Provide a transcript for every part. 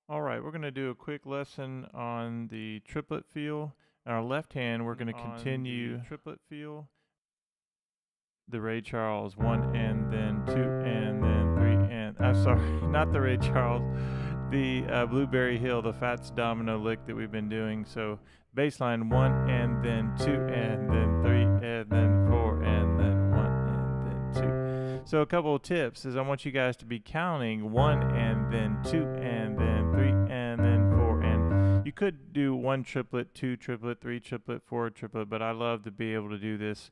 All right, we're going to do a quick lesson on the triplet feel. On our left hand, we're going to continue triplet feel, the Ray Charles 1 and then 2 and then 3 and I'm sorry, not the Ray Charles, the Blueberry Hill, the Fats Domino lick that we've been doing. So bass line 1 and then 2 and then 3 and then 4 and then 1 and then 2. So a couple of tips is I want you guys to be counting 1 and then 2 and then 3 and then 4, and you could do 1 triplet, 2 triplet, 3 triplet, 4 triplet, but I love to be able to do this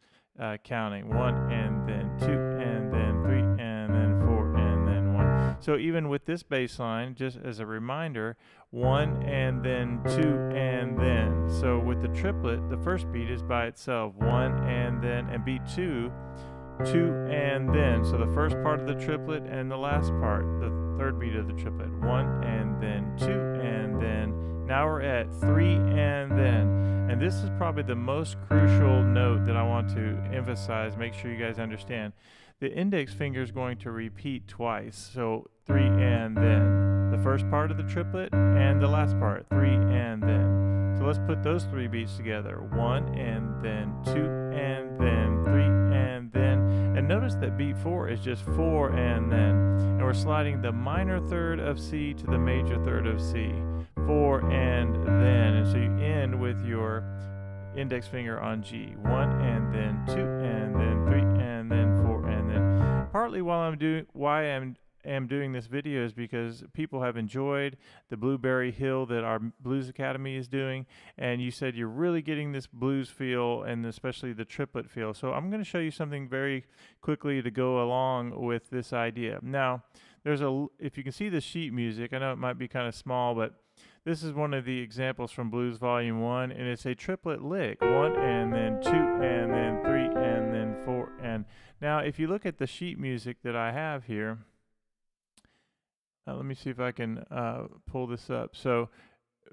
counting 1 and then 2 and then 3 and then 4 and then 1. So even with this bass line, just as a reminder, 1 and then 2 and then. So with the triplet, the first beat is by itself, 1 and then, and beat 2, 2 and then. So the first part of the triplet and the last part, the third beat of the triplet, 1 and then 2 and then. Now we're at 3 and then. And this is probably the most crucial note that I want to emphasize, make sure you guys understand. The index finger is going to repeat twice. So 3 and then. The first part of the triplet and the last part, 3 and then. So let's put those 3 beats together. 1 and then, 2 and then, 3 and then. And notice that beat 4 is just 4 and then. And we're sliding the minor third of C to the major third of C. 4 and then. And so you end with your index finger on G. 1 and then 2 and then 3 and then 4 and then. Partly why I'm doing this video is because people have enjoyed the Blueberry Hill that our Blues Academy is doing, and you said you're really getting this blues feel and especially the triplet feel. So I'm going to show you something very quickly to go along with this idea. Now, if you can see the sheet music, I know it might be kind of small, but this is one of the examples from Blues Volume 1, and it's a triplet lick. 1 and then 2 and then 3 and then 4 and... Now, if you look at the sheet music that I have here, let me see if I can pull this up. So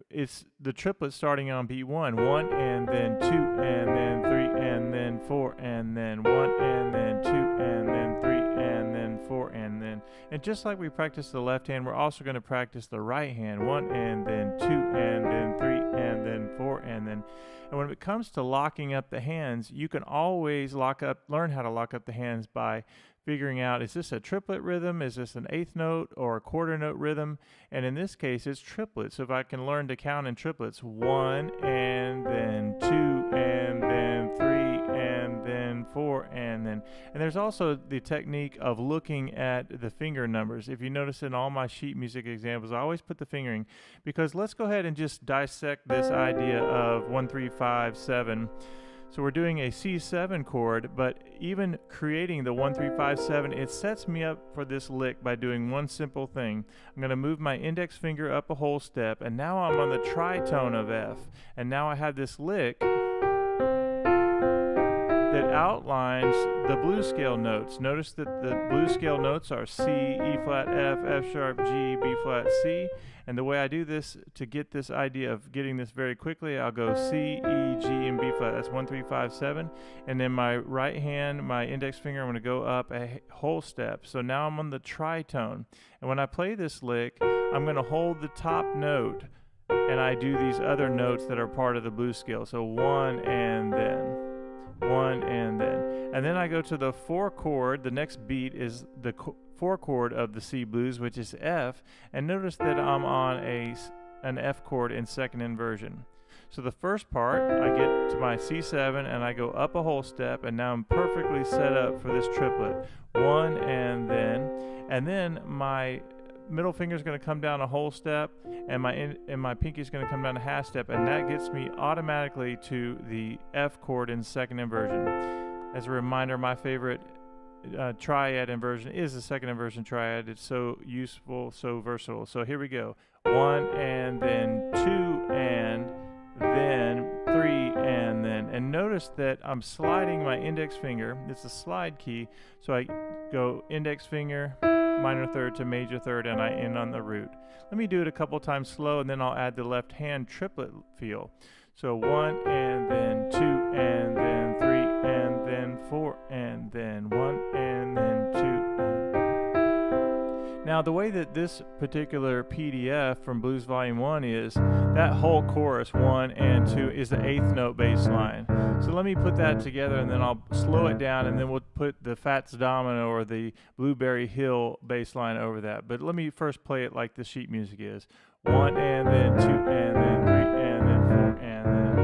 it's the triplet starting on beat 1. 1 and then 2 and then 3 and then 4 and then 1 and then 2 and then 3 and then 4 and then. And just like we practice the left hand, we're also going to practice the right hand. 1 and then 2 and then 3 and then 4 and then. And when it comes to locking up the hands, you can always learn how to lock up the hands by figuring out, is this a triplet rhythm? Is this an eighth note or a quarter note rhythm? And in this case, it's triplets. So if I can learn to count in triplets, 1 and then 2 and then 3 and then 4 and then. And there's also the technique of looking at the finger numbers. If you notice in all my sheet music examples, I always put the fingering, because let's go ahead and just dissect this idea of 1, 3, 5, 7. So we're doing a C7 chord, but even creating the 1, 3, 5, 7, it sets me up for this lick by doing one simple thing. I'm going to move my index finger up a whole step, and now I'm on the tritone of F. And now I have this lick that outlines the blues scale notes. Notice that the blues scale notes are C, E flat, F, F sharp, G, B flat, C. And the way I do this, to get this idea of getting this very quickly, I'll go C, E, G, and B flat. That's 1, 3, 5, 7. And then my right hand, my index finger, I'm going to go up a whole step. So now I'm on the tritone. And when I play this lick, I'm going to hold the top note, and I do these other notes that are part of the blues scale. So 1 and then. 1 and then. And then I go to the 4 chord. The next beat is the 4 chord of the C blues, which is F. And notice that I'm on an F chord in second inversion. So the first part, I get to my C7 and I go up a whole step, and now I'm perfectly set up for this triplet. 1 and then my middle finger is going to come down a whole step, and my pinky is going to come down a half step, and that gets me automatically to the F chord in second inversion. As a reminder, my favorite triad inversion is the second inversion triad. It's so useful, so versatile. So here we go. 1 and then 2 and then 3 and then. And notice that I'm sliding my index finger. It's a slide key. So I go index finger, minor third to major third, and I end on the root. Let me do it a couple times slow, and then I'll add the left hand triplet feel. So 1 and then 2 and then 3 and then 4 and then 1 and then 2. Now, the way that this particular PDF from Blues Volume 1 is, that whole chorus, 1 and 2, is the eighth note bass line. So let me put that together, and then I'll slow it down, and then we'll put the Fats Domino or the Blueberry Hill bass line over that. But let me first play it like the sheet music is. 1 and then 2 and then 3 and then 4 and then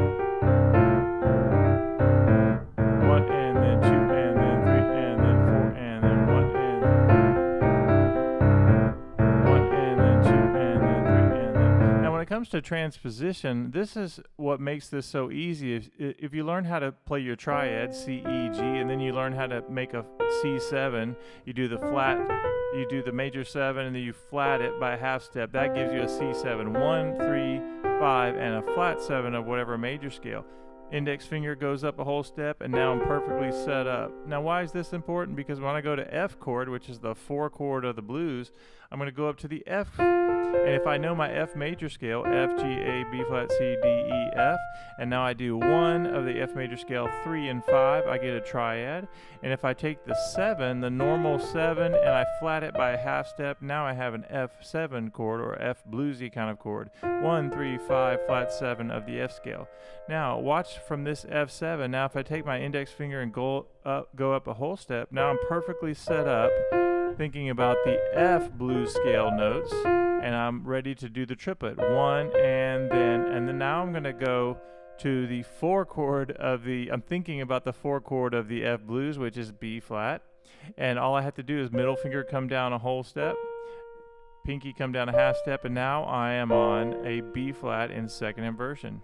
1 and then 2 and then 3 and then 4 and then 1 and 1 and then 2 and then 3 and then. Now when it comes to transposition, this is what makes this so easy. If you learn how to play your triad, C, E, G, and then you learn how to make a C7, you do the flat, you do the major 7, and then you flat it by a half step. That gives you a C7, 1, 3, 5, and a flat 7 of whatever major scale. Index finger goes up a whole step, and now I'm perfectly set up. Now why is this important? Because when I go to F chord, which is the 4 chord of the blues, I'm going to go up to the F. And if I know my F major scale, F, G, A, B flat, C, D, E, F, and now I do 1 of the F major scale, 3 and 5, I get a triad. And if I take the 7, the normal 7, and I flat it by a half step, now I have an F7 chord, or F bluesy kind of chord. 1, 3, 5, flat 7 of the F scale. Now watch from this F7. Now if I take my index finger and go up a whole step, now I'm perfectly set up thinking about the F blues scale notes, and I'm ready to do the triplet. 1 and then now I'm going to go to the 4 chord of the, I'm thinking about the 4 chord of the F blues, which is B flat, and all I have to do is middle finger come down a whole step, pinky come down a half step, and now I am on a B flat in second inversion.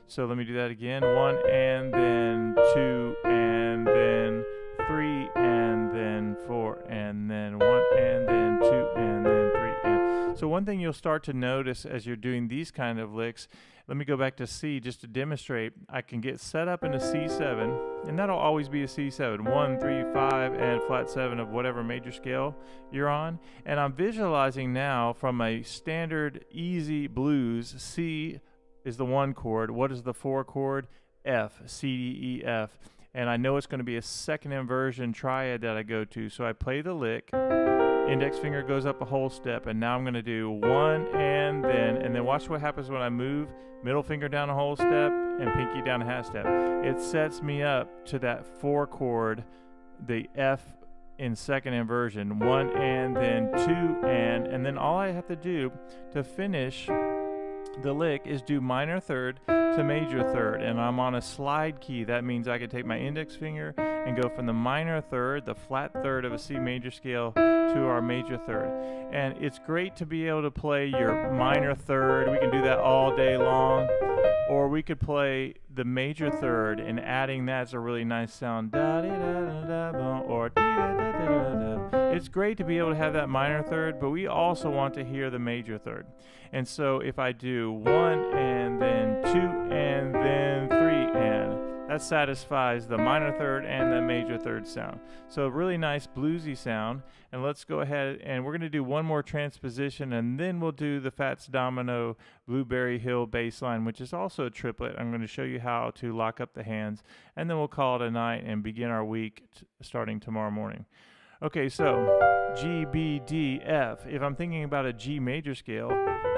So let me do that again. 1 and then 2 and then 3 and then 4 and then 1 and then 2 and then 3 and. So one thing you'll start to notice as you're doing these kind of licks, let me go back to C just to demonstrate. I can get set up in a C7, and that'll always be a C7. 1, 3, 5, and flat 7 of whatever major scale you're on. And I'm visualizing now from a standard easy blues, C is the 1 chord. What is the 4 chord? F, C, D, E, F. And I know it's going to be a second inversion triad that I go to. So I play the lick, index finger goes up a whole step, and now I'm going to do 1 and then watch what happens when I move middle finger down a whole step and pinky down a half step. It sets me up to that 4 chord, the F in second inversion. 1 and then 2 and then all I have to do to finish the lick is do minor third to major third, and I'm on a slide key. That means I can take my index finger and go from the minor third, the flat third of a C major scale, to our major third. And it's great to be able to play your minor third. We can do that all day long, or we could play the major third, and adding that's a really nice sound. Da -de -da -da -da, or -de -da -da -da -da. It's great to be able to have that minor third, but we also want to hear the major third. And so if I do 1 and then 2 and then 3 and, that satisfies the minor third and the major third sound. So a really nice bluesy sound. And let's go ahead and we're going to do one more transposition, and then we'll do the Fats Domino Blueberry Hill bass line, which is also a triplet. I'm going to show you how to lock up the hands, and then we'll call it a night and begin our week starting tomorrow morning. Okay, so G, B, D, F. If I'm thinking about a G major scale,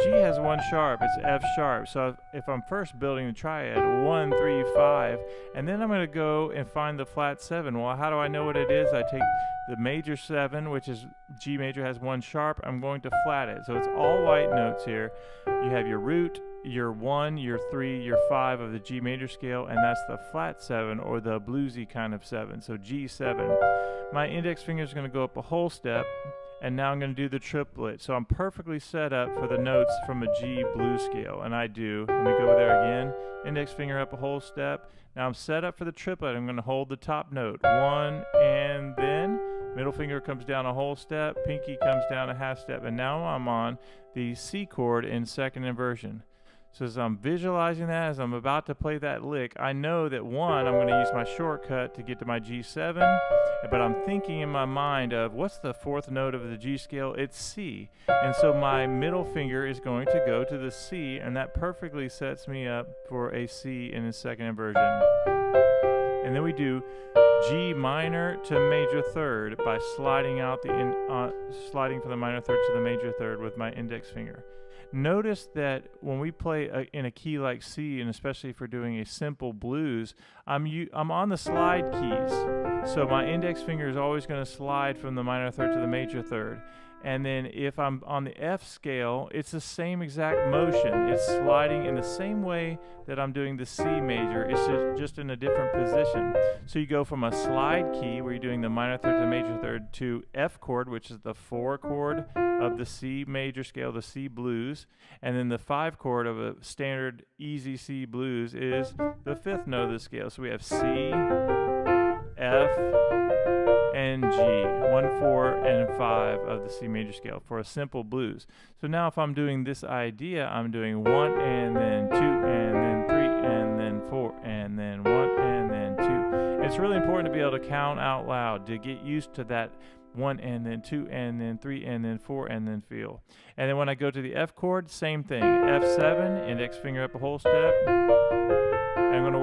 G has 1 sharp, it's F sharp. So if I'm first building the triad, 1, 3, 5, and then I'm going to go and find the flat 7. Well, how do I know what it is? I take the major 7, which is G major, has 1 sharp. I'm going to flat it. So it's all white notes here. You have your root, your 1, your 3, your 5 of the G major scale, and that's the flat 7 or the bluesy kind of 7. So G7. My index finger is going to go up a whole step, and now I'm going to do the triplet. So I'm perfectly set up for the notes from a G blues scale, and I do. Let me go there again. Index finger up a whole step. Now I'm set up for the triplet. I'm going to hold the top note. 1 and then middle finger comes down a whole step, pinky comes down a half step, and now I'm on the C chord in second inversion. So as I'm visualizing that, as I'm about to play that lick, I know that 1, I'm going to use my shortcut to get to my G7, but I'm thinking in my mind of what's the 4th note of the G scale? It's C. And so my middle finger is going to go to the C, and that perfectly sets me up for a C in the second inversion. And then we do G minor to major third by sliding out sliding from the minor third to the major third with my index finger. Notice that when we play in a key like C, and especially if we're doing a simple blues, I'm on the slide keys. So my index finger is always going to slide from the minor third to the major third. And then if I'm on the F scale, it's the same exact motion. It's sliding in the same way that I'm doing the C major. It's just in a different position. So you go from a slide key, where you're doing the minor third to the major third, to F chord, which is the 4 chord of the C major scale, the C blues. And then the 5 chord of a standard easy C blues is the 5th note of the scale. So we have C, F, and G, 1, 4, and 5 of the C major scale for a simple blues. So now if I'm doing this idea, I'm doing 1 and then 2 and then 3 and then 4 and then 1 and then 2. And it's really important to be able to count out loud to get used to that 1 and then 2 and then 3 and then 4 and then feel. And then when I go to the F chord, same thing. F7, index finger up a whole step. I'm going to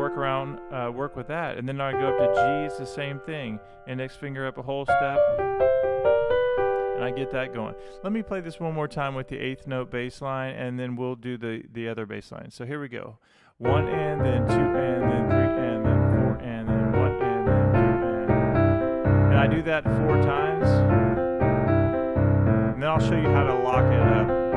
work with that. And then I go up to G, it's the same thing. Index finger up a whole step. And I get that going. Let me play this one more time with the 8th note bass line, and then we'll do the other bass line. So here we go. 1 and then 2 and then 3 and then 4 and then 1 and then 2 and I do that 4 times. And then I'll show you how to lock it up.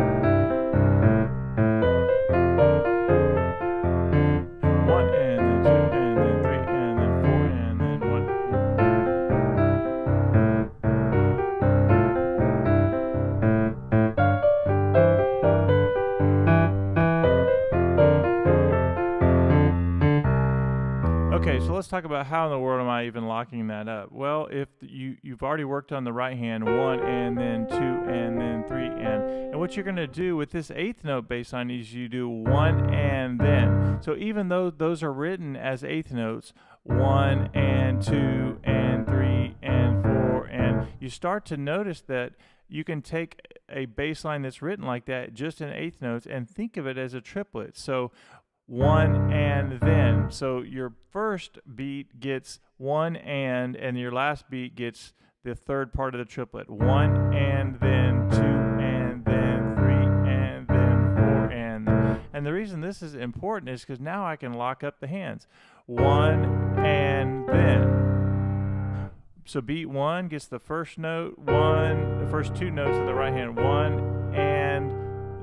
Okay, so let's talk about how in the world am I even locking that up. Well, if you've already worked on the right hand, 1 and then 2 and then 3 and what you're going to do with this 8th note bass line is you do 1 and then. So even though those are written as 8th notes, 1 and 2 and 3 and 4, and you start to notice that you can take a bass line that's written like that just in 8th notes and think of it as a triplet. So 1 and then. So your first beat gets 1 and your last beat gets the third part of the triplet. 1 and then 2 and then 3 and then 4 and then. And the reason this is important is because now I can lock up the hands. 1 and then. So beat 1 gets the first note, the first 2 notes of the right hand, 1 and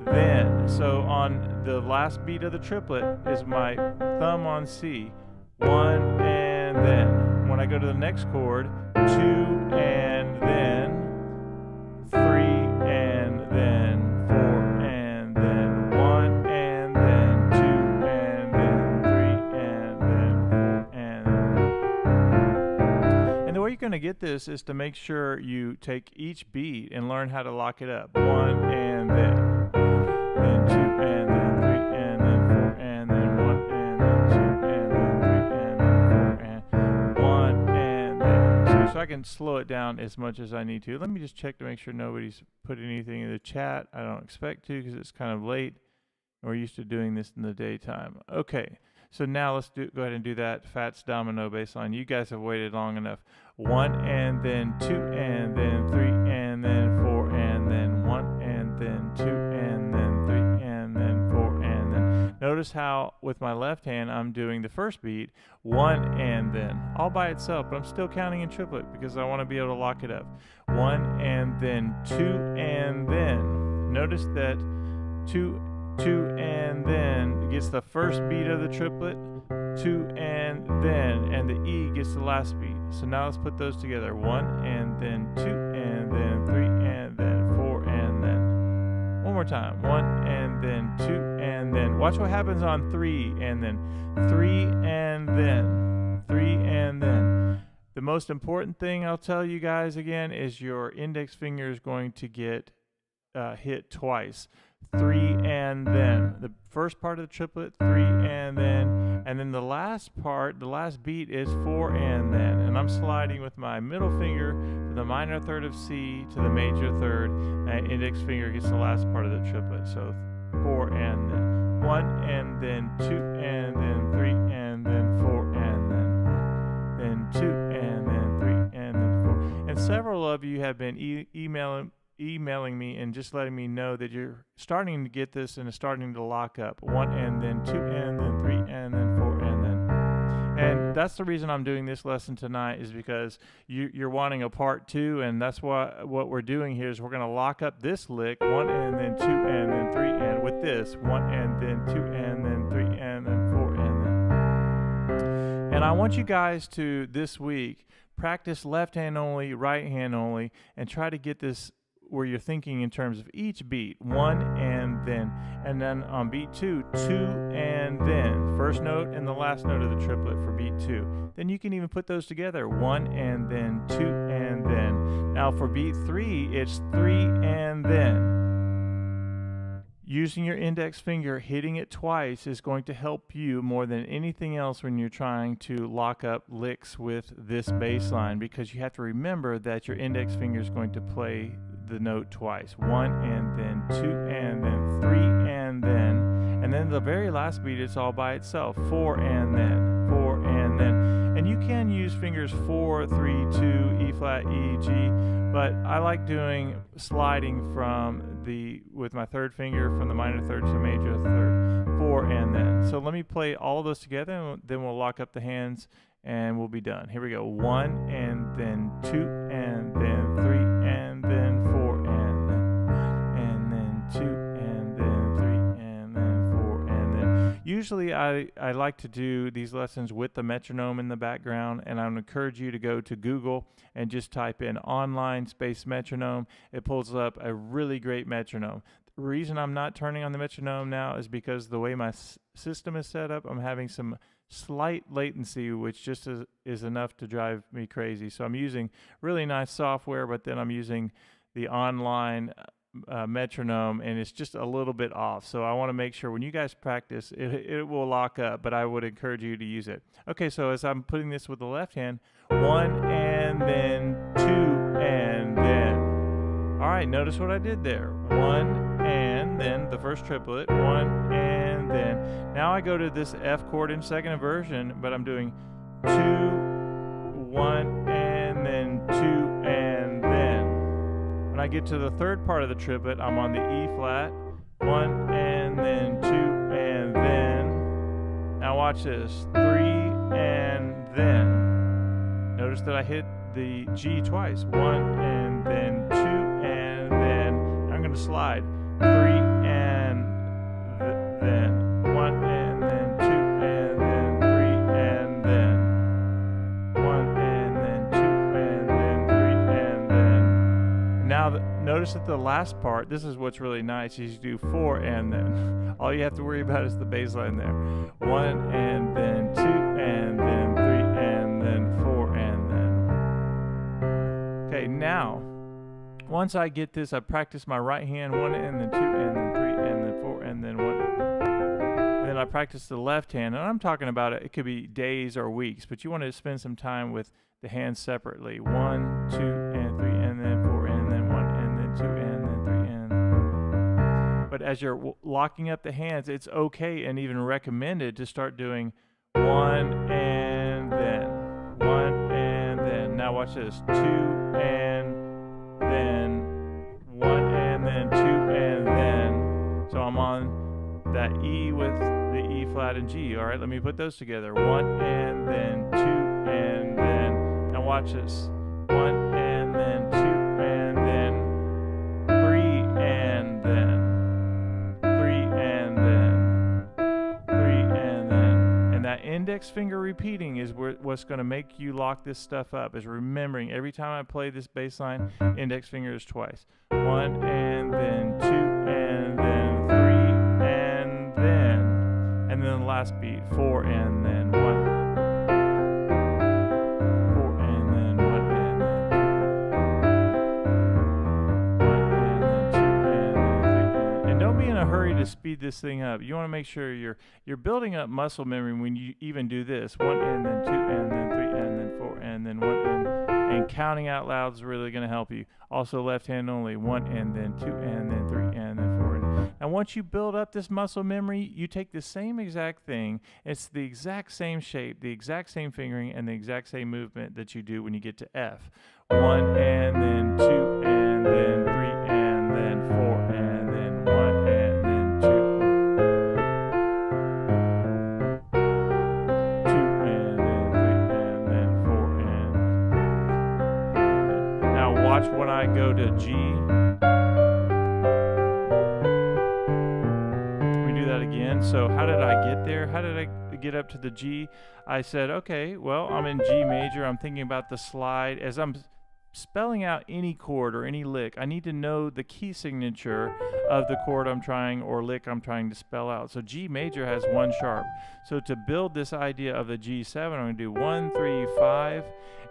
then. So on the last beat of the triplet is my thumb on C, 1 and then. When I go to the next chord, 2 and then, 3 and then, 4 and then, 1 and then, 2 and then, 3 and then, 4 and then. And the way you're going to get this is to make sure you take each beat and learn how to lock it up. 1 and then 2 and then 3 and then 4 and then 1 and then 2 and then 3 and then 4 and 1 and then 2. So I can slow it down as much as I need to. Let me just check to make sure nobody's put anything in the chat. I don't expect to because it's kind of late. We're used to doing this in the daytime. Okay, so now let's go ahead and do that Fats Domino bass line. You guys have waited long enough. 1 and then 2 and then 3 and then 4 and then 1 and then 2 and then 3 and then 4 and then. Notice how with my left hand I'm doing the first beat, 1 and then, all by itself, but I'm still counting in triplet because I want to be able to lock it up. 1 and then 2 and then. Notice that 2 and then gets the first beat of the triplet, 2 and then, and the E gets the last beat. So now let's put those together. 1 and then 2 and then 3 and then 4 and then. One more time. 1 and then 2 and then. Watch what happens on 3 and then. 3 and then. 3 and then. The most important thing I'll tell you guys again is your index finger is going to get hit twice. 3 and then. The first part of the triplet, 3 and then the last part, the last beat is 4 and then. And I'm sliding with my middle finger to the minor third of C to the major third. My index finger gets the last part of the triplet. So 4 and then. 1 and then 2 and then 3 and then 4 and then. several of you have been emailing me and just letting me know that you're starting to get this and it's starting to lock up. 1 and then 2 and then 3 and then 4 and then. And that's the reason I'm doing this lesson tonight, is because you're wanting a part 2, and that's what we're doing here is we're going to lock up this lick, 1 and then 2 and then 3 and with this 1 and then 2 and then 3 and then 4 and then. And I want you guys to this week practice left hand only, right hand only, and try to get this where you're thinking in terms of each beat, 1 and then on beat 2, 2 and then, first note and the last note of the triplet for beat 2. Then you can even put those together, 1 and then 2 and then. Now for beat 3, it's 3 and then. Using your index finger, hitting it twice is going to help you more than anything else when you're trying to lock up licks with this bass line, because you have to remember that your index finger is going to play the note twice, 1 and then 2 and then 3 and then the very last beat it's all by itself, 4 and then 4 and then. And you can use fingers 4, 3, 2, E flat, E, G, but I like doing sliding with my third finger from the minor third to major third, 4 and then. So let me play all of those together, and then we'll lock up the hands and we'll be done. Here we go, 1 and then 2 and then 3 and then 4 and then 2 and then 3 and then 4 and then. Usually I like to do these lessons with the metronome in the background, and I would encourage you to go to Google and just type in online space metronome. It pulls up a really great metronome. The reason I'm not turning on the metronome now is because the way my system is set up, I'm having some slight latency, which just is enough to drive me crazy. So I'm using really nice software, but then I'm using the online metronome, and it's just a little bit off. So I want to make sure when you guys practice, it will lock up, but I would encourage you to use it. Okay, so as I'm putting this with the left hand, 1 and then 2 and then. All right, notice what I did there. 1 and then the first triplet, 1 and then. Now I go to this F chord in second inversion, but I'm doing 2, 1 and then 2 and then. When I get to the third part of the triplet, I'm on the E flat, 1 and then 2 and then. Now watch this, 3 and then. Notice that I hit the G twice, 1 and then 2 and then. I'm going to slide, 3 and then, 1 and then 2 and then 3 and then, 1 and then 2 and then 3 and then. Now notice that the last part, this is what's really nice, is you do 4 and then. All you have to worry about is the bass line there. 1 and then 2 and then 3 and then 4 and then. Okay, now once I get this, I practice my right hand, 1 and then 2 and then 3 and then 4 and then 1. And then I practice the left hand, and I'm talking about it could be days or weeks, but you want to spend some time with the hands separately. 1, 2 and 3 and then 4 and then 1 and then 2 and then 3 and. But as you're locking up the hands, it's okay and even recommended to start doing 1 and then 1 and then. Now watch this, 2 and then 1 and then 2 and then. So I'm on that E with the E flat and G. All right, let me put those together. 1 and then 2 and then. Now watch this. 1 and then 2 and then 3 and then 3 and then 3 and then. And that index finger repeating is what's going to make you lock this stuff up, is remembering every time I play this bass line, index finger is twice. 1 and then 2 and then 3 and then. And then the last beat, 4 and then 1. 4 and then 1 and then 1 and then 2 and then 3 and don't be in a hurry to speed this thing up. You want to make sure you're building up muscle memory when you even do this. 1 and then 2 and then 3 and then 4 and then 1 and counting out loud is really going to help you. Also left hand only, 1 and then 2 and then 3 and then 4. And once you build up this muscle memory, you take the same exact thing. It's the exact same shape, the exact same fingering, and the exact same movement that you do when you get to F. 1 and then 2 and then 3 and then 4 and then 1 and then 2. 2 and then 3 and then 4 and now watch when I go to G. We do that again. So how did I get there? How did I get up to the G? I said, okay, well, I'm in G major. I'm thinking about the slide. As I'm spelling out any chord or any lick, I need to know the key signature of the chord I'm trying or lick I'm trying to spell out. So G major has 1 sharp. So to build this idea of the G7, I'm going to do 1, 3, 5,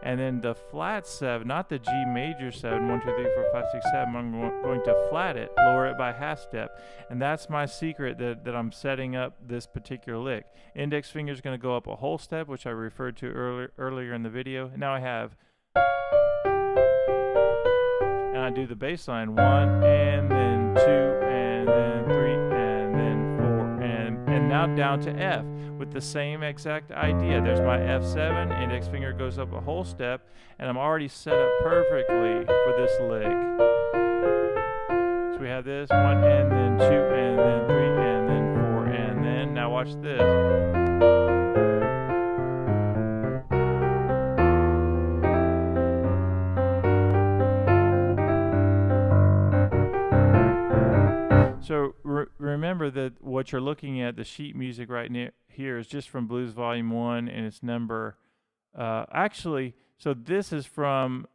and then the flat 7, not the G major 7, 1, 2, 3, 4, 5, 6, 7. I'm going to flat it, lower it by half step. And that's my secret that I'm setting up this particular lick. Index finger is going to go up a whole step, which I referred to earlier in the video. And now I have, and I do the bass line, 1 and then 2 and then 3 and then 4 and now down to F with the same exact idea. There's my F7, index finger goes up a whole step, and I'm already set up perfectly for this lick. So we have this 1 and then 2 and then 3 and then 4 and then, now watch this. So remember that what you're looking at, the sheet music right here, is just from Blues Volume 1, and it's number, actually, so this is from,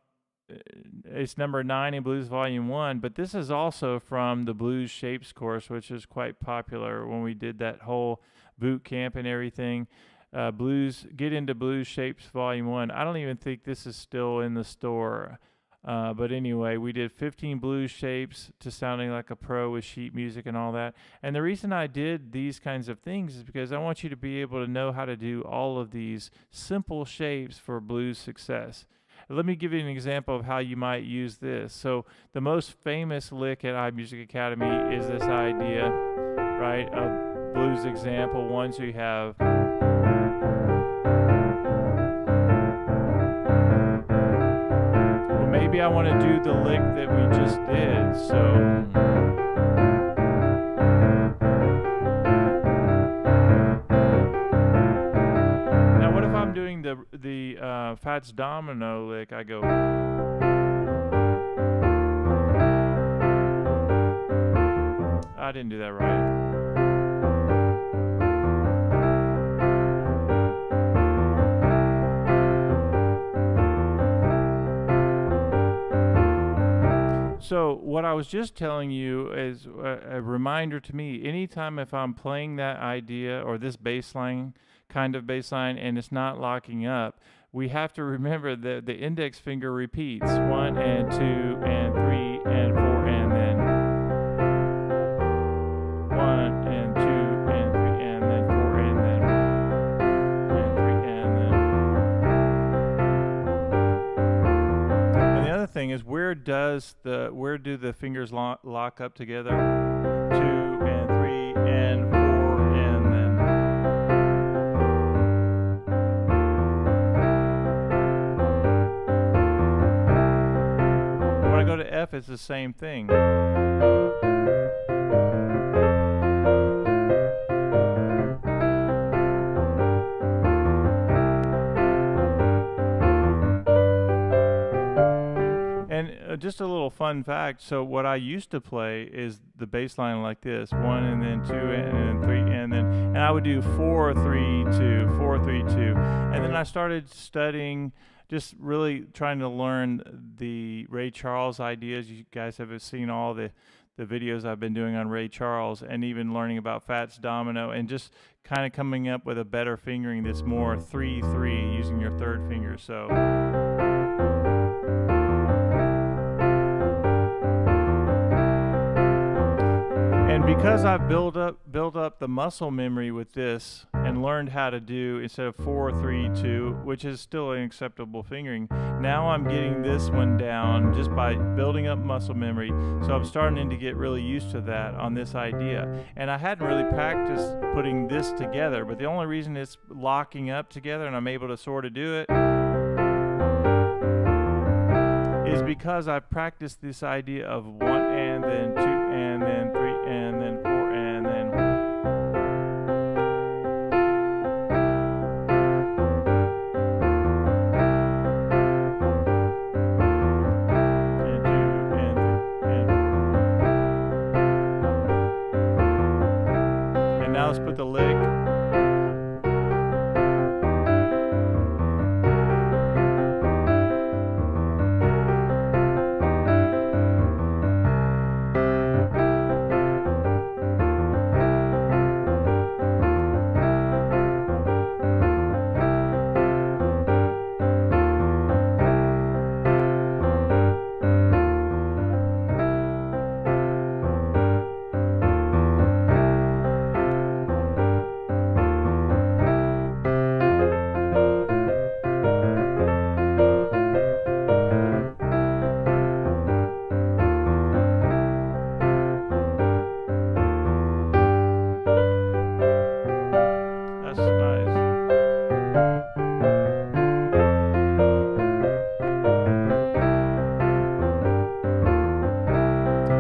it's number 9 in Blues Volume 1, but this is also from the Blues Shapes course, which is quite popular when we did that whole boot camp and everything. Get into Blues Shapes Volume 1. I don't even think this is still in the store. But anyway, we did 15 blues shapes to sounding like a pro with sheet music and all that. And the reason I did these kinds of things is because I want you to be able to know how to do all of these simple shapes for blues success. Let me give you an example of how you might use this. So the most famous lick at iMusic Academy is this idea, right, of blues example 1. So you have, maybe I want to do the lick that we just did, so now what if I'm doing the Fats Domino lick? I go, I didn't do that right. So what I was just telling you is a reminder to me, anytime if I'm playing that idea or this bass line, kind of bass line, and it's not locking up, we have to remember that the index finger repeats 1 and 2 and 3 and 4 and then 1 and 2 and 3 and then 4 and then 1 and 3 and then. And the other thing is, where do the fingers lock up together? 2 and 3 and 4 and then. When I go to F, it's the same thing. Just a little fun fact, so what I used to play is the bass line like this, 1 and then 2 and then 3 and I would do 4, 3, 2, 4, 3, 2, and then I started studying, just really trying to learn the Ray Charles ideas. You guys have seen all the videos I've been doing on Ray Charles, and even learning about Fats Domino, and just kind of coming up with a better fingering that's more 3-3 using your third finger. So and because I've built up the muscle memory with this and learned how to do, instead of 4, 3, 2, which is still an acceptable fingering, now I'm getting this one down just by building up muscle memory. So I'm starting to get really used to that on this idea. And I hadn't really practiced putting this together, but the only reason it's locking up together and I'm able to sort of do it because I've practiced this idea of 1 and then 2 and then 3 and then 4 and then now let's put the lick.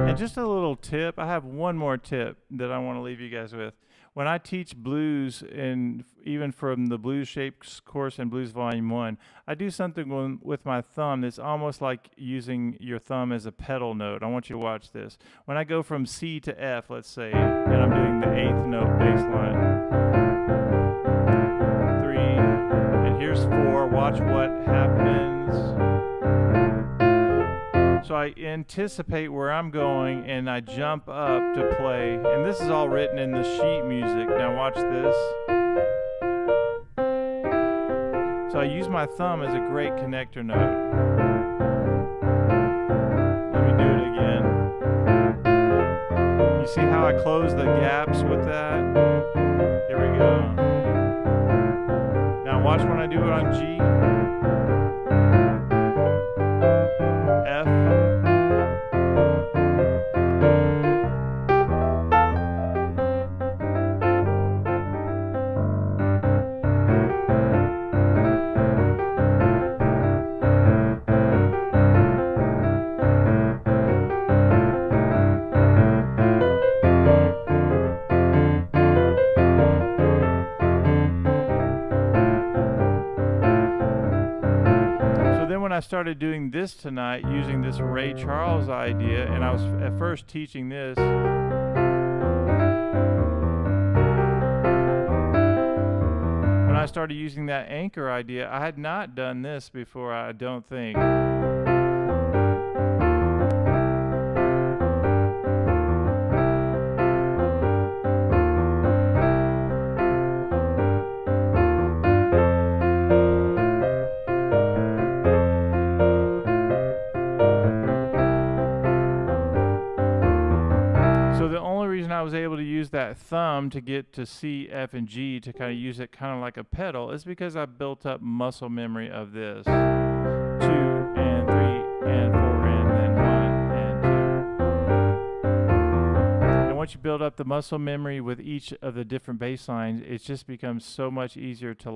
And just a little tip, I have one more tip that I want to leave you guys with. When I teach blues, and even from the Blues Shapes course and Blues Volume 1, I do something with my thumb that's almost like using your thumb as a pedal note. I want you to watch this. When I go from C to F, let's say, and I'm doing the 8th note bass line, 3, and here's 4, watch what happens. So I anticipate where I'm going and I jump up to play. And this is all written in the sheet music. Now watch this. So I use my thumb as a great connector note. Let me do it again. You see how I close the gaps with that? Here we go. Now watch when I do it on G. When I started doing this tonight, using this Ray Charles idea, and I was at first teaching this, when I started using that anchor idea, I had not done this before, I don't think. So the only reason I was able to use that thumb to get to C, F, and G to kind of use it kind of like a pedal is because I built up muscle memory of this. 2 and 3 and 4 and then 1 and 2. And once you build up the muscle memory with each of the different bass lines, it just becomes so much easier to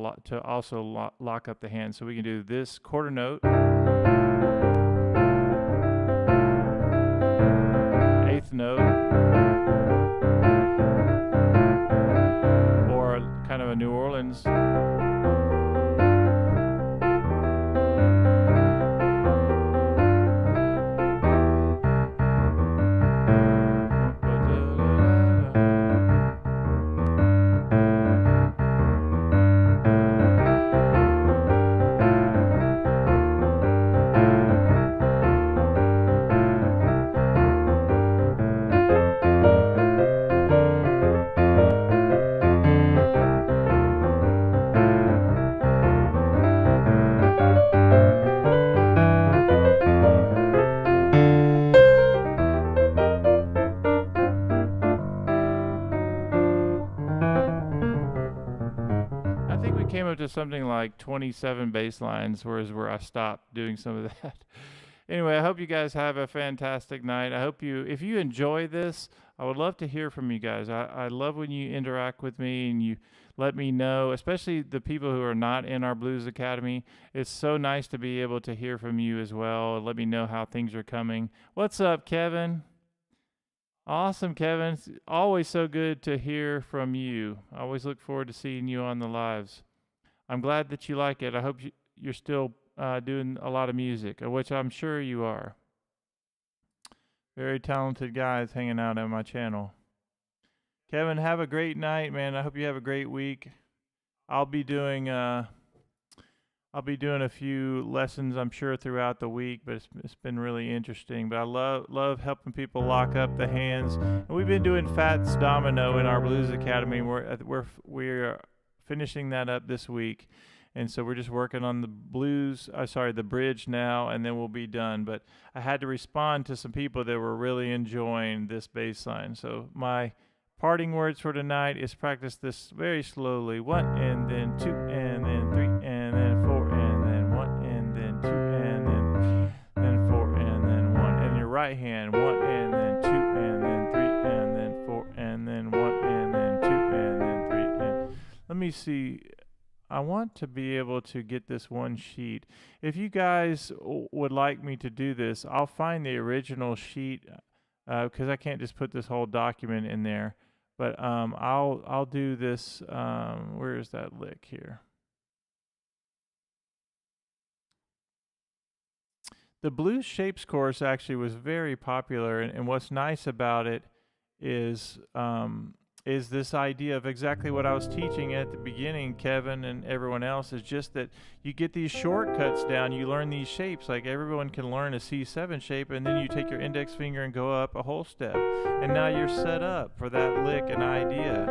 also lock up the hands. So we can do this quarter note, 8th note, or kind of a New Orleans. Came up to something like 27 bass lines, where I stopped doing some of that. Anyway, I hope you guys have a fantastic night. I hope if you enjoy this, I would love to hear from you guys. I love when you interact with me and you let me know, especially the people who are not in our Blues Academy. It's so nice to be able to hear from you as well. Let me know how things are coming. What's up, Kevin? Awesome, Kevin. It's always so good to hear from you. I always look forward to seeing you on the lives. I'm glad that you like it. I hope you're still doing a lot of music, which I'm sure you are. Very talented guys hanging out on my channel. Kevin, have a great night, man. I hope you have a great week. I'll be doing a few lessons, I'm sure, throughout the week, but it's been really interesting. But I love helping people lock up the hands. And we've been doing Fats Domino in our Blues Academy. We're finishing that up this week. And so we're just working on the the bridge now, and then we'll be done. But I had to respond to some people that were really enjoying this bass line. So my parting words for tonight is practice this very slowly. 1 and then 2 and then 3 and then 4 and then 1 and then 2 and then 4 and then 1. And your right hand, 1 and then 2 and then 3 and then 4 and then 1 and then 2 and then 3. And let me see. I want to be able to get this one sheet. If you guys would like me to do this, I'll find the original sheet because I can't just put this whole document in there. But I'll do this. Where is that lick here? The Blues Shapes course actually was very popular, and what's nice about it is this idea of exactly what I was teaching at the beginning, Kevin and everyone else, is just that you get these shortcuts down, you learn these shapes, like everyone can learn a C7 shape, and then you take your index finger and go up a whole step, and now you're set up for that lick and idea.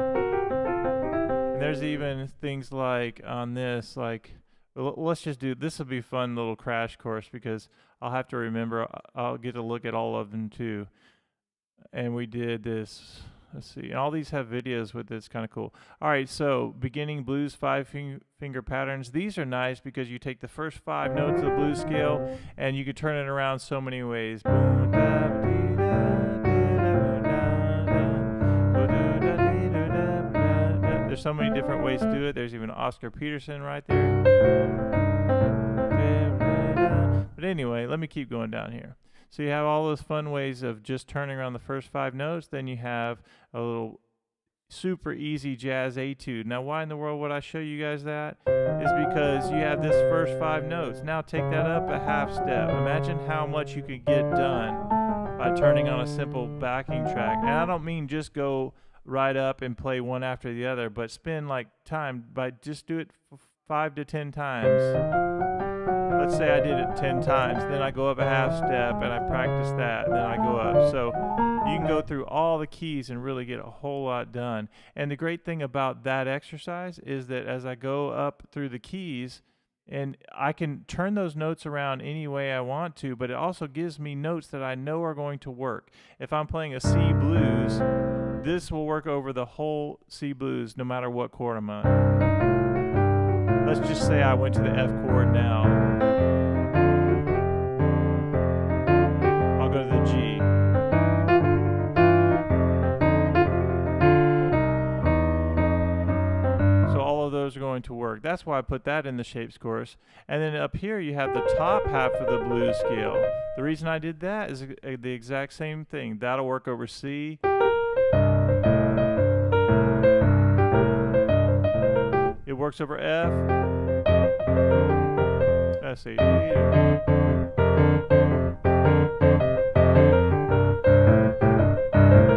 And there's even things like on this, like, let's just do, this will be a fun little crash course because I'll have to remember, I'll get to look at all of them too. And we did this. Let's see. And all these have videos with it. It's kind of cool. All right, so beginning blues 5-finger patterns. These are nice because you take the first 5 notes of the blues scale and you can turn it around so many ways. There's so many different ways to do it. There's even Oscar Peterson right there. But anyway, let me keep going down here. So you have all those fun ways of just turning around the first 5 notes. Then you have a little super easy jazz etude. Now, why in the world would I show you guys that? Is because you have this first 5 notes. Now take that up a half step. Imagine how much you could get done by turning on a simple backing track. And I don't mean just go right up and play one after the other, but spend like time by just do it 5 to 10 times. Let's say I did it 10 times, then I go up a half step and I practice that, and then I go up. So you can go through all the keys and really get a whole lot done. And the great thing about that exercise is that as I go up through the keys, and I can turn those notes around any way I want to, but it also gives me notes that I know are going to work. If I'm playing a C blues, this will work over the whole C blues no matter what chord I'm on. Let's just say I went to the F chord now. I'll go to the G. So all of those are going to work. That's why I put that in the shapes course. And then up here you have the top half of the blues scale. The reason I did that is the exact same thing. That'll work over C. It works over F. Let's see.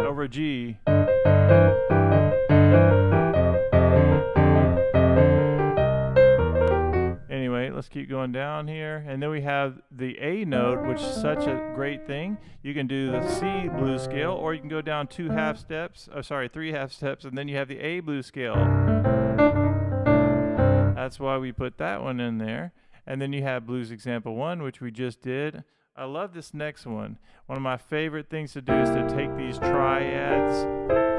Over G. Anyway, let's keep going down here. And then we have the A note, which is such a great thing. You can do the C blues scale, or you can go down 3 half steps, and then you have the A blues scale. That's why we put that one in there. And then you have blues example 1, which we just did. I love this next one. One of my favorite things to do is to take these triads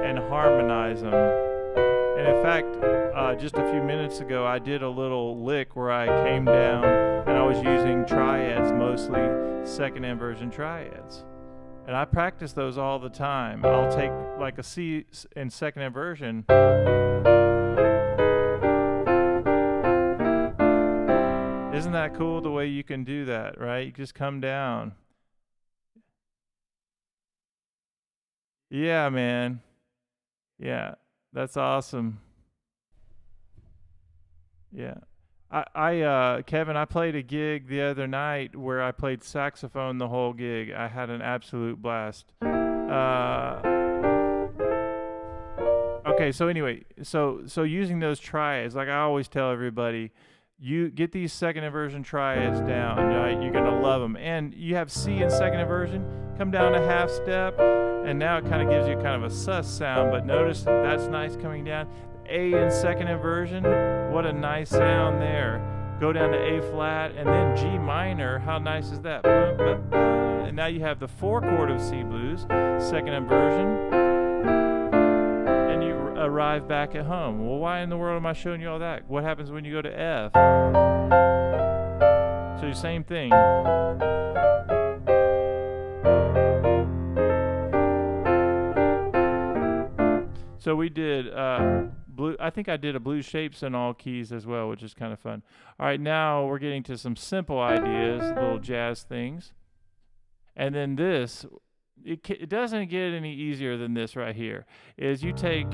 and harmonize them. And in fact, just a few minutes ago, I did a little lick where I came down and I was using triads, mostly second inversion triads. And I practice those all the time. I'll take like a C in second inversion. Isn't that cool the way you can do that, right? You just come down. Yeah, man. Yeah, that's awesome. Yeah. Kevin, I played a gig the other night where I played saxophone the whole gig. I had an absolute blast. Okay, so anyway, so using those triads, like I always tell everybody, you get these second inversion triads down, right? You're gonna love them. And you have C in second inversion, come down a half step, and now it kind of gives you kind of a sus sound, but notice that's nice coming down. A in second inversion, what a nice sound there. Go down to A flat, and then G minor, how nice is that? And now you have the 4 chord of C blues, second inversion, and you arrive back at home. Well, why in the world am I showing you all that? What happens when you go to F? So same thing. So we did blue. I think I did a blues shapes in all keys as well, which is kind of fun. All right, now we're getting to some simple ideas, little jazz things. And then this, it doesn't get any easier than this right here. Is you take,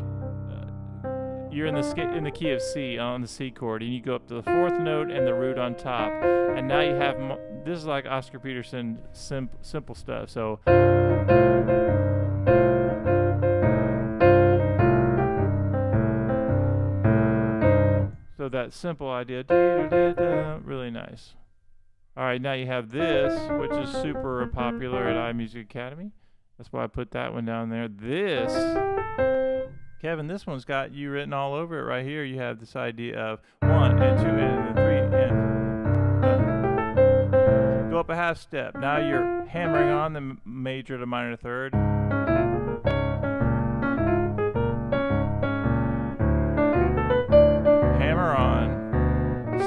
you're in the key of C on the C chord, and you go up to the 4th note and the root on top, and now you have this is like Oscar Peterson simple stuff. So. So that simple idea, really nice. All right, now you have this, which is super popular at iMusic Academy. That's why I put that one down there. This, Kevin, this one's got you written all over it right here. You have this idea of 1 and 2 and 3 and go up a half step. Now you're hammering on the major to minor third.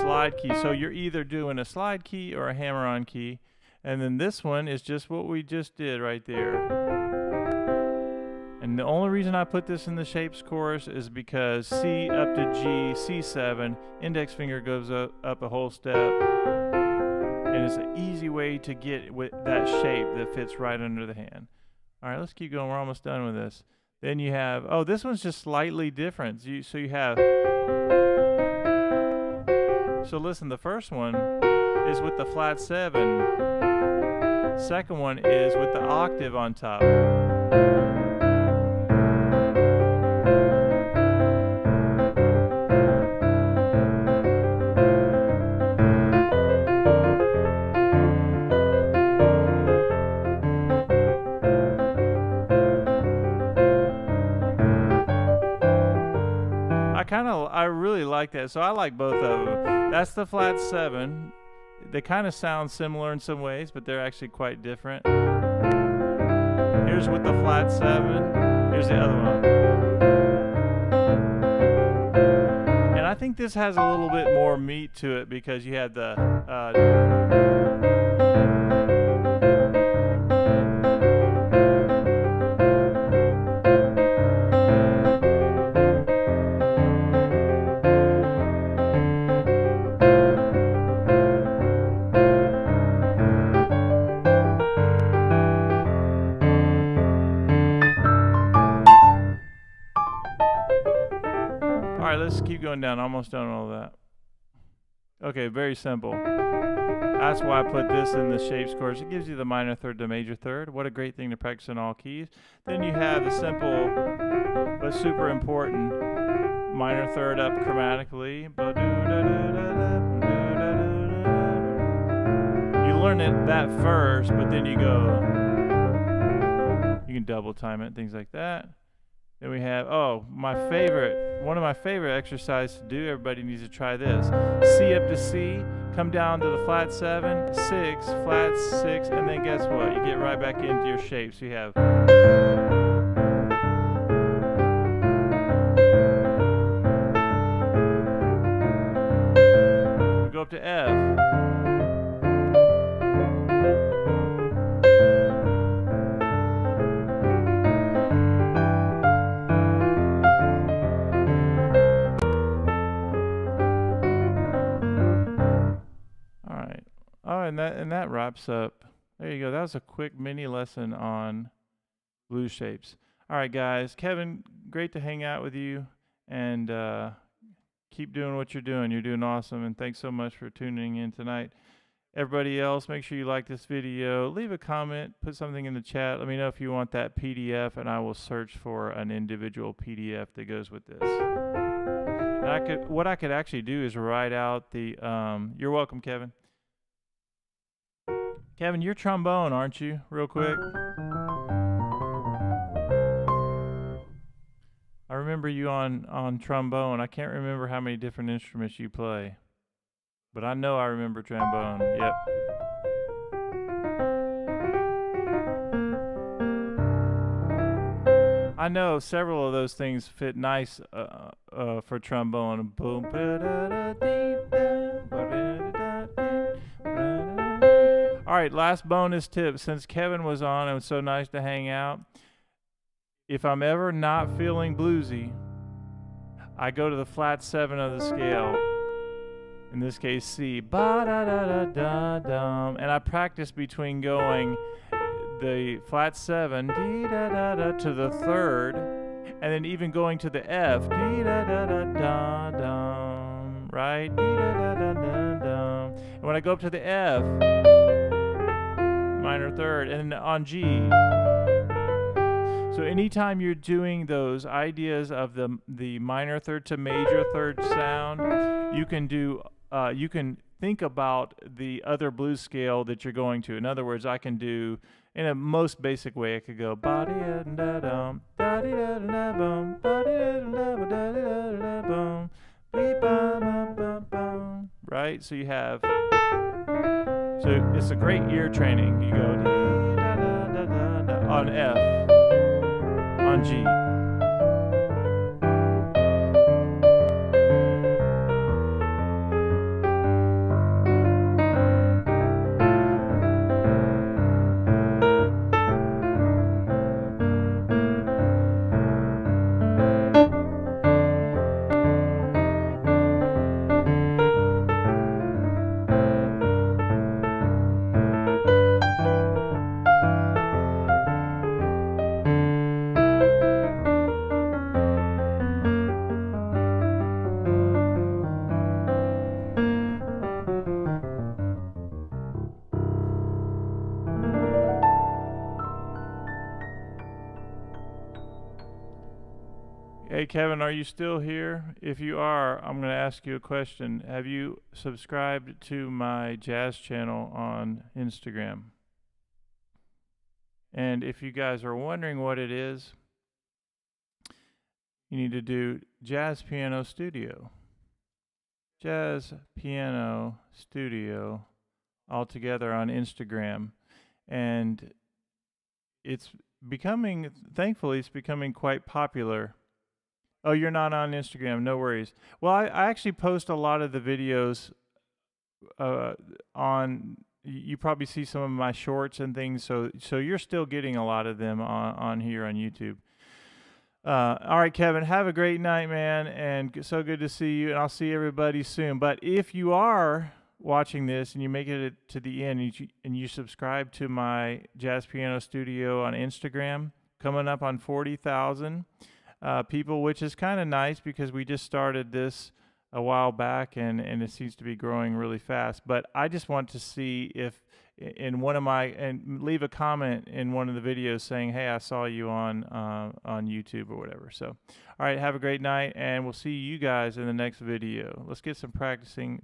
Slide key. So you're either doing a slide key or a hammer-on key, and then this one is just what we just did right there. And the only reason I put this in the shapes chorus is because C up to G, C7, index finger goes up a whole step, and it's an easy way to get with that shape that fits right under the hand. All right, let's keep going. We're almost done with this. Then you have, oh, this one's just slightly different. So you have. So listen, the first one is with the flat 7. Second one is with the octave on top. I really like that. So I like both of them. That's the flat 7. They kind of sound similar in some ways, but they're actually quite different. Here's with the flat 7. Here's the other one. And I think this has a little bit more meat to it because you had the let's keep going down. Almost done all that. Okay, very simple. That's why I put this in the shapes chorus. It gives you the minor third to major third. What a great thing to practice in all keys. Then you have the simple but super important minor third up chromatically. You learn that first, but then you can double time it, things like that. Then we have, one of my favorite exercises to do. Everybody needs to try this. C up to C, come down to the flat 7, 6, flat 6, and then guess what? You get right back into your shape. So you have. up to F. All right. Oh, and that wraps up. There you go. That was a quick mini lesson on blues shapes. All right, guys. Kevin, great to hang out with you, and keep doing what you're doing. You're doing awesome, and thanks so much for tuning in tonight. Everybody else, make sure you like this video. Leave a comment. Put something in the chat. Let me know if you want that PDF, and I will search for an individual PDF that goes with this. And what I could actually do is write out the. You're welcome, Kevin. Kevin, you're trombone, aren't you? Real quick. I remember you on trombone. I can't remember how many different instruments you play, but I know I remember trombone. Yep. I know several of those things fit nice for trombone. Boom. All right, last bonus tip. Since Kevin was on, it was so nice to hang out. If I'm ever not feeling bluesy, I go to the flat 7 of the scale. In this case, C. Ba-da-da-da-da-dum. And I practice between going the flat 7 dee-da-da-da, to the 3rd, and then even going to the F. Dee-da-da-da-da-dum. Right? Dee-da-da-da-da-dum. And when I go up to the F, minor 3rd, and on G. So anytime you're doing those ideas of the minor 3rd to major 3rd sound, you can do you can think about the other blues scale that you're going to. In other words, I can do, in a most basic way, I could go ba-dee-da-da-dum, da-dee-da-da-da-bum, ba-dee-da-da-da-ba-da-da-da-bum, bee-ba-ba-ba-bum. Right? So you have. So it's a great ear training. You go dee-da-da-da-da-da on F, on G. Hey, Kevin, are you still here? If you are, I'm going to ask you a question. Have you subscribed to my jazz channel on Instagram? And if you guys are wondering what it is, you need to do Jazz Piano Studio. Jazz Piano Studio all together on Instagram. And it's becoming, thankfully, it's becoming quite popular. Oh, you're not on Instagram. No worries. Well, I actually post a lot of the videos on. You probably see some of my shorts and things, so you're still getting a lot of them on here on YouTube. All right, Kevin, have a great night, man, and so good to see you, and I'll see everybody soon. But if you are watching this and you make it to the end and you subscribe to my Jazz Piano Studio on Instagram, coming up on 40,000 people, which is kind of nice because we just started this a while back and it seems to be growing really fast. But I just want to see if in one of my, and leave a comment in one of the videos saying, hey, I saw you on YouTube or whatever. So, all right, have a great night, and we'll see you guys in the next video. Let's get some practicing.